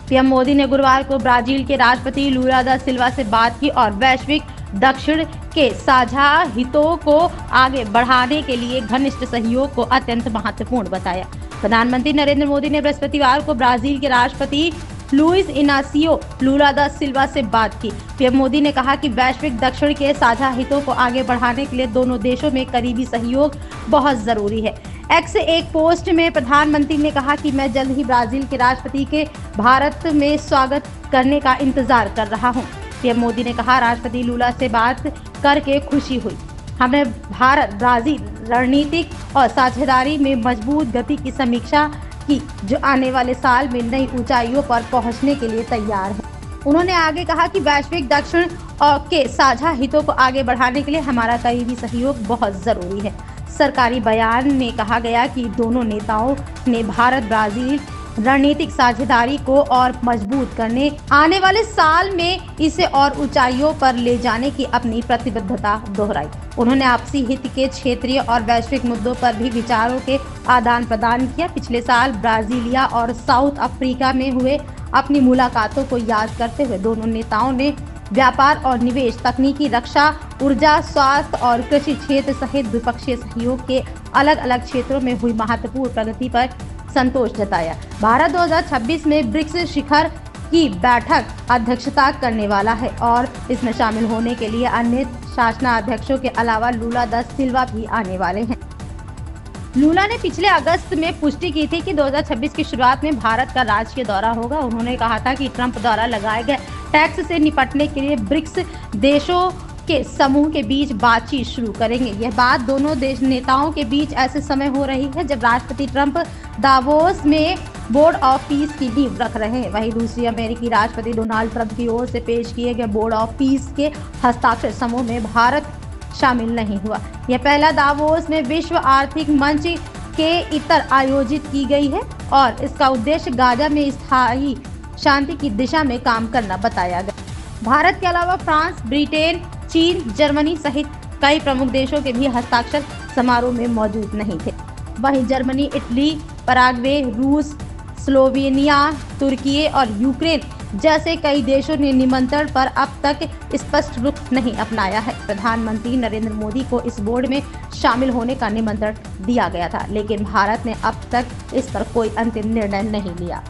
PM Modi ने गुरुवार को ब्राजील के राष्ट्रपति लूला दा सिल्वा से बात की और वैश्विक दक्षिण के साझा हितों को आगे बढ़ाने के लिए घनिष्ठ सहयोग को अत्यंत महत्वपूर्ण बताया। प्रधानमंत्री नरेंद्र मोदी ने बृहस्पतिवार को ब्राजील के राष्ट्रपति लुइस इनासियो लूला दा सिल्वा से बात की। पीएम मोदी ने कहा कि वैश्विक दक्षिण के साझा हितों को आगे बढ़ाने के लिए दोनों देशों में करीबी सहयोग बहुत जरूरी है। एक्स एक पोस्ट में प्रधानमंत्री ने कहा कि मैं जल्द ही ब्राजील के राष्ट्रपति के भारत में स्वागत करने का इंतजार कर रहा हूं। पीएम मोदी ने कहा, राष्ट्रपति लूला से बात करके खुशी हुई। हमने भारत ब्राजील रणनीतिक और साझेदारी में मजबूत गति की समीक्षा की, जो आने वाले साल में नई ऊंचाइयों पर पहुंचने के लिए तैयार है। उन्होंने आगे कहा कि वैश्विक दक्षिण के साझा हितों को आगे बढ़ाने के लिए हमारा करीबी सहयोग बहुत जरूरी है। सरकारी बयान में कहा गया कि दोनों नेताओं ने भारत ब्राजील रणनीतिक साझेदारी को और मजबूत करने, आने वाले साल में इसे और ऊंचाइयों पर ले जाने की अपनी प्रतिबद्धता दोहराई। उन्होंने आपसी हित के क्षेत्रीय और वैश्विक मुद्दों पर भी विचारों के आदान प्रदान किया। पिछले साल ब्राजीलिया और साउथ अफ्रीका में हुए अपनी मुलाकातों को याद करते हुए दोनों नेताओं ने व्यापार और निवेश, तकनीकी, रक्षा, ऊर्जा, स्वास्थ्य और कृषि क्षेत्र सहित द्विपक्षीय सहयोग के अलग अलग क्षेत्रों में हुई महत्वपूर्ण प्रगति पर संतोष जताया। भारत 2026 में ब्रिक्स शिखर की बैठक अध्यक्षता करने वाला है और इसमें शामिल होने के लिए अन्य शासनाध्यक्षों के अलावा लूला दा सिल्वा भी आने वाले हैं। लूला ने पिछले अगस्त में पुष्टि की थी कि 2026 की शुरुआत में भारत का राष्ट्रीय दौरा होगा। उन्होंने कहा था कि ट्रंप द्वारा लगाए गए टैक्स से निपटने के लिए ब्रिक्स देशों के समूह के बीच बातचीत शुरू करेंगे। यह बात दोनों देश नेताओं के बीच ऐसे समय हो रही है जब राष्ट्रपति ट्रंप दावोस में बोर्ड ऑफ पीस की नींव रख रहे हैं। वहीं दूसरी अमेरिकी राष्ट्रपति डोनाल्ड ट्रंप की ओर से पेश किए गए बोर्ड ऑफ पीस के हस्ताक्षर समूह में भारत शामिल नहीं हुआ। यह पहला दावोस में विश्व आर्थिक मंच के इतर आयोजित की गई है और इसका उद्देश्य गाजा में स्थायी शांति की दिशा में काम करना बताया गया। भारत के अलावा फ्रांस, ब्रिटेन, चीन, जर्मनी सहित कई प्रमुख देशों के भी हस्ताक्षर समारोह में मौजूद नहीं थे। वहीं जर्मनी, इटली, पराग्वे, रूस, स्लोवेनिया, तुर्की और यूक्रेन जैसे कई देशों ने निमंत्रण पर अब तक स्पष्ट रुख नहीं अपनाया है। प्रधानमंत्री नरेंद्र मोदी को इस बोर्ड में शामिल होने का निमंत्रण दिया गया था, लेकिन भारत ने अब तक इस पर कोई अंतिम निर्णय नहीं लिया।